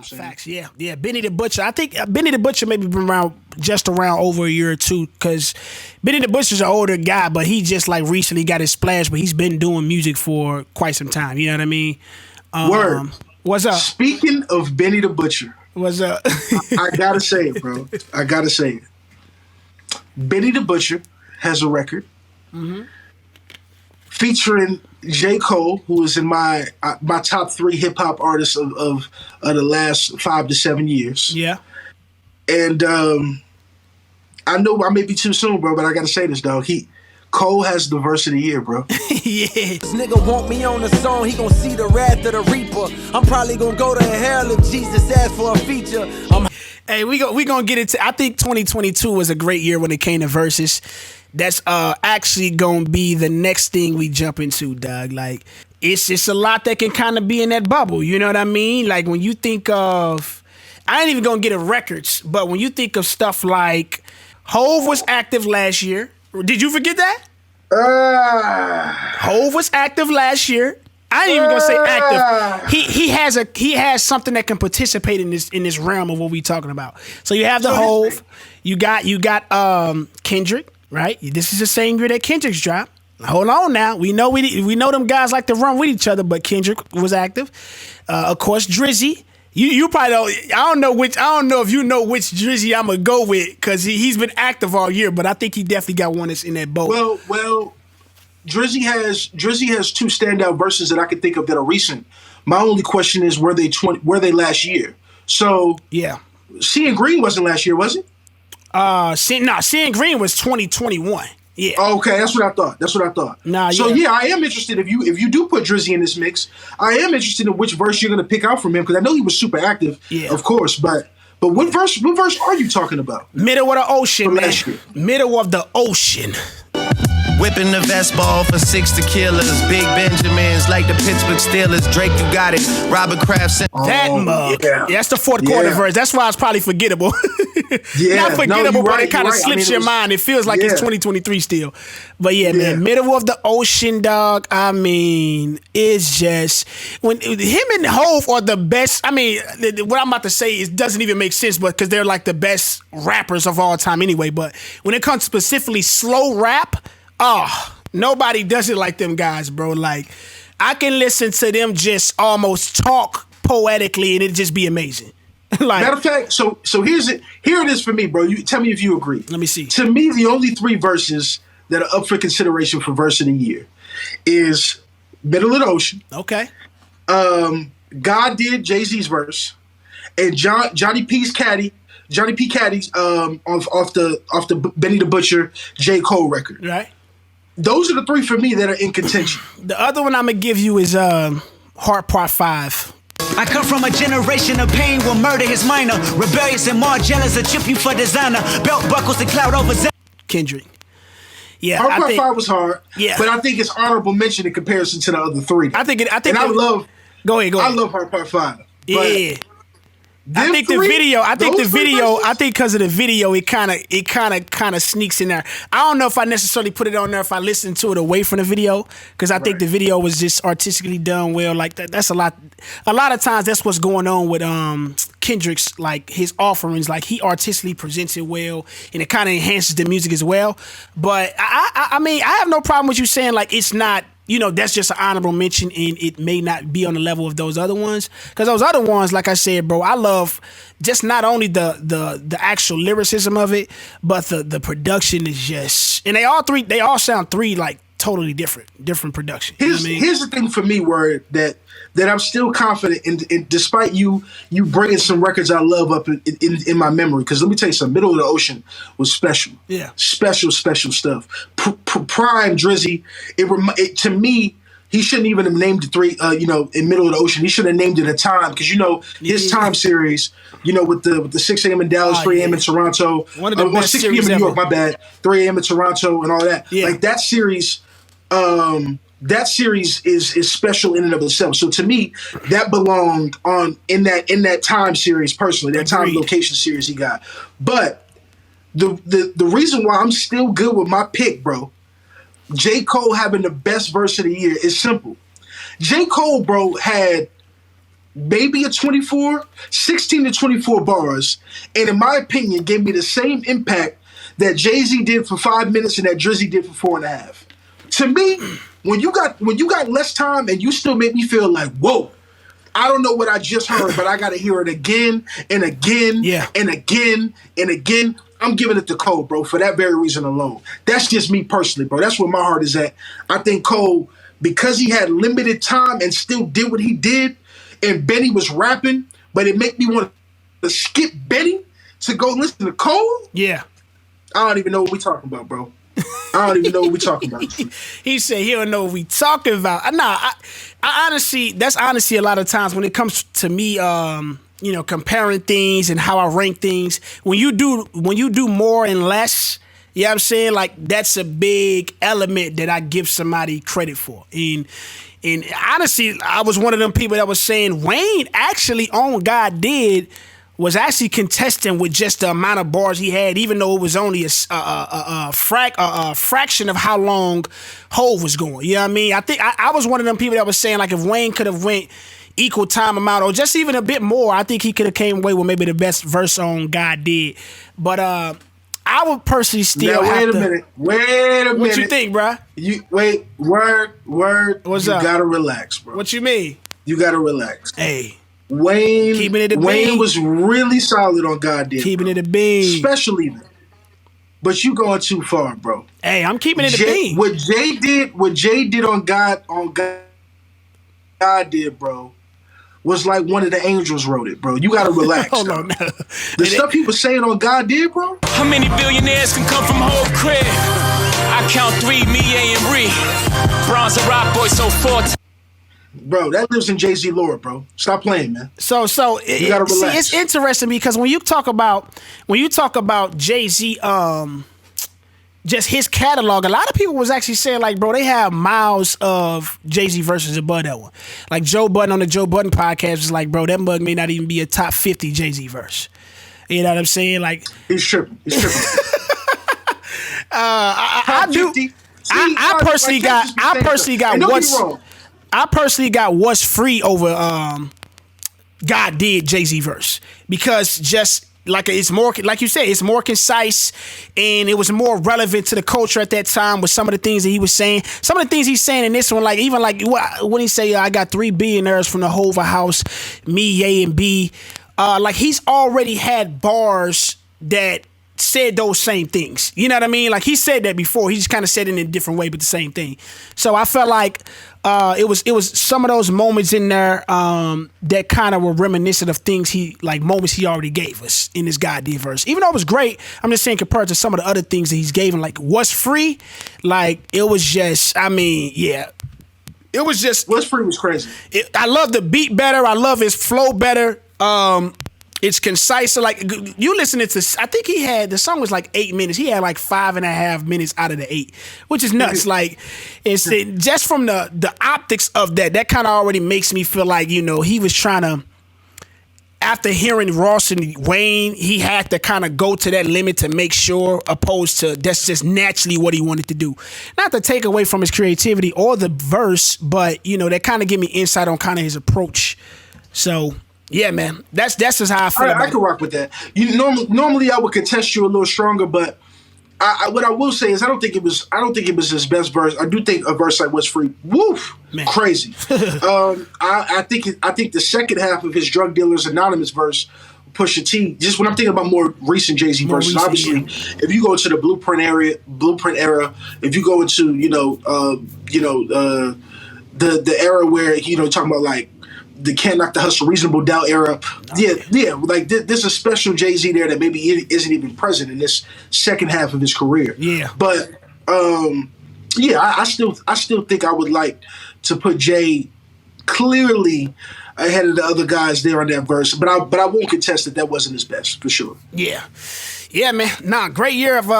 what I'm saying? Facts, yeah. Benny the Butcher. I think Benny the Butcher maybe been around over a year or two, because Benny the Butcher's an older guy, but he just like recently got his splash. But he's been doing music for quite some time. You know what I mean? Word. What's up? Speaking of Benny the Butcher, what's up? I gotta say it, bro. I gotta say it. Benny the Butcher has a record featuring J. Cole, who is in my top 3 hip hop artists of the last 5 to 7 years. Yeah. And I know I may be too soon, bro, but I gotta say this, dog. Cole has the verse of the year, bro. Yeah. This nigga want me on the song, he gon' see the wrath of the reaper. I'm probably gon' go to hell if Jesus asks for a feature. Hey, we gonna get into. I think 2022 was a great year when it came to verses. That's actually gonna be the next thing we jump into, dog. Like, it's just a lot that can kind of be in that bubble. You know what I mean? Like, when you think of, I ain't even gonna get a records, but when you think of stuff like Hove was active last year. Did you forget that? Hove was active last year. I ain't even gonna say active. He has something that can participate in this realm of what we talking about. So you have the Hove, you got Kendrick, right? This is the same year that Kendrick's dropped. Hold on now. We know them guys like to run with each other, but Kendrick was active. Of course, Drizzy. You probably don't. I don't know if you know which Drizzy I'm gonna go with, because he's been active all year, but I think he definitely got one that's in that boat. Well, Drizzy has 2 standout verses that I can think of that are recent. My only question is, were they last year? So yeah, Seeing Green wasn't last year, was it? Seeing Green was 2021. Yeah. Okay, that's what I thought. Yeah, I am interested if you do put Drizzy in this mix. I am interested in which verse you're gonna pick out from him, because I know he was super active, of course. But what verse are you talking about? Middle of the ocean, man. Middle of the ocean. Whipping the vest ball for 6 tequilas. Big Benjamins like the Pittsburgh Steelers. Drake, you got it. Robert Kraft. That mug. Yeah, that's the fourth quarter verse. That's why it's probably forgettable. Not forgettable, but it kind of slips your mind. It feels like it's 2023 still. But man, Middle of the Ocean, dog. I mean, it's just, when him and Hove are the best. I mean, what I'm about to say doesn't even make sense, but because they're like the best rappers of all time anyway. But when it comes specifically slow rap, nobody does it like them guys, bro. Like, I can listen to them just almost talk poetically and it'd just be amazing. Like, matter of fact, so here it is for me, bro. You tell me if you agree. Let me see. To me, the only 3 verses that are up for consideration for verse of the year is Middle of the Ocean. Okay. God did Jay-Z's verse, and Johnny P. Caddy's off the Benny the Butcher J. Cole record. Right. Those are the 3 for me that are in contention. The other one I'm gonna give you is Heart Part 5. I come from a generation of pain, will murder his minor. Rebellious and more jealous, a chip you for designer. Belt buckles and cloud over Kendrick. Yeah, Heart Part 5 was hard. Yeah, but I think it's honorable mention in comparison to the other 3. Go ahead. I love Heart Part 5. Yeah. I think because of the video, it kind of sneaks in there. I don't know if I necessarily put it on there if I listened to it away from the video, because I think the video was just artistically done well. Like that's a lot of times that's what's going on with Kendrick's, like, his offerings. Like, he artistically presents it well, and it kind of enhances the music as well. But I mean, I have no problem with you saying, like, it's not, that's just an honorable mention, and it may not be on the level of those other ones. Because those other ones, like I said, bro, I love just not only the actual lyricism of it, but the production is just, and they all sound like totally different production. Here's the thing for me, where that I'm still confident in despite you bringing some records I love up in my memory. Because let me tell you something, Middle of the Ocean was special. Yeah. Special stuff. Prime Drizzy, to me, he shouldn't even have named it 3, in Middle of the Ocean. He should have named it A Time, because his Time series, with the 6 a.m. in Dallas, 3 a.m. in Toronto, one of the best 6 p.m. in New York, my bad, 3 a.m. in Toronto, and all that. Yeah. Like, that series. That series is special in and of itself. So to me, that belonged in that Time series personally, that Time Location series he got. But the reason why I'm still good with my pick, bro, J. Cole having the best verse of the year, is simple. J. Cole, bro, had maybe a 16 to 24 bars, and in my opinion, gave me the same impact that Jay-Z did for 5 minutes and that Drizzy did for 4.5. To me, when you got less time and you still make me feel like, whoa, I don't know what I just heard, but I got to hear it again and again and again and again. I'm giving it to Cole, bro, for that very reason alone. That's just me personally, bro. That's where my heart is at. I think Cole, because he had limited time and still did what he did, and Benny was rapping, but it made me want to skip Benny to go listen to Cole. Yeah. I don't even know what we talking about, bro. I don't even know what we talking about. He said he don't know what we talking about. I honestly, that's honestly a lot of times when it comes to me, comparing things and how I rank things. When you do more and less, you know what I'm saying? Like, that's a big element that I give somebody credit for. And honestly, I was one of them people that was saying Wayne actually on God Did was actually contesting with just the amount of bars he had, even though it was only a fraction of how long Hov was going. You know what I mean? I think I was one of them people that was saying, like, if Wayne could have went equal time amount or just even a bit more, I think he could have came away with maybe the best verse on God Did. But I would personally still now, have to... Wait a minute. What you think, bro? Word. What's up? You gotta relax, bro. What you mean? You gotta relax. Hey. Wayne was really solid on God Did. Keeping it a bean. Special even. But you going too far, bro. Hey, I'm keeping it a bean. What Jay did on God Did, bro, was like one of the angels wrote it, bro. You gotta relax. Hold on. The stuff he was saying on God Did, bro. How many billionaires can come from Hov crib? I count 3, me, A, and Ree. Bronze and Rock Boy, so 4. Bro, that lives in Jay-Z lore, bro. Stop playing, man. So you gotta relax. See, it's interesting because when you talk about Jay-Z, just his catalog, a lot of people was actually saying, like, bro, they have miles of Jay-Z verses above that one. Like Joe Budden on the Joe Budden podcast was like, bro, that mug may not even be a top 50 Jay-Z verse. You know what I'm saying? Like, he's tripping. I personally got What's Free over God Did Jay-Z verse because just like it's more, like you said, it's more concise and it was more relevant to the culture at that time with some of the things that he was saying. Some of the things he's saying in this one, like even like when he say, I got 3 billionaires from the Hova house, me, A, and B. Like he's already had bars that said those same things. You know what I mean? Like he said that before. He just kind of said it in a different way, but the same thing. So I felt like it was some of those moments in there that kind of were reminiscent of things moments he already gave us in this God Did verse. Even though it was great, I'm just saying compared to some of the other things that he's given, like What's Free, like it was just, I mean, yeah. It was just... What's Free was crazy. I love the beat better. I love his flow better. It's concise. So like you listening to, I think the song was like 8 minutes. He had like 5.5 minutes out of the 8, which is nuts. Like just from the optics of that kind of already makes me feel like, he was trying to, after hearing Ross and Wayne, he had to kind of go to that limit to make sure, opposed to that's just naturally what he wanted to do. Not to take away from his creativity or the verse, but that kind of give me insight on kind of his approach. So yeah, man, that's just how I feel. I can rock with that. Normally I would contest you a little stronger, but what I will say is I don't think it was his best verse. I do think a verse like What's Free, woof, man. Crazy. I think the second half of his Drug Dealers Anonymous verse, Pusha T, just when I'm thinking about more recent Jay-Z verses, obviously, if you go into the Blueprint era, if you go into the era where talking about like the Can't Knock the Hustle, Reasonable Doubt era. Yeah. Like there's a special Jay-Z there that maybe isn't even present in this second half of his career. Yeah. But I still think I would like to put Jay clearly ahead of the other guys there on that verse. But I won't contest that wasn't his best for sure. Yeah. Yeah, man. Nah, great year of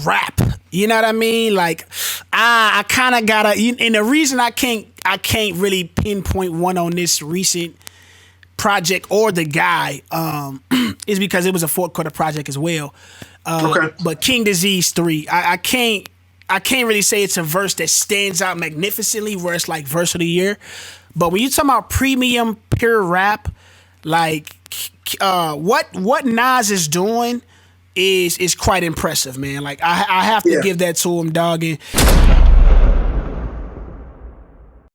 rap. You know what I mean? Like I kind of gotta, and the reason I can't really pinpoint one on this recent project or the guy is because it was a fourth quarter project as well. Okay. But King Disease 3, I can't really say it's a verse that stands out magnificently where it's like verse of the year. But when you talk about premium pure rap, like what Nas is doing is quite impressive, man. Like I have to give that to him, dog. And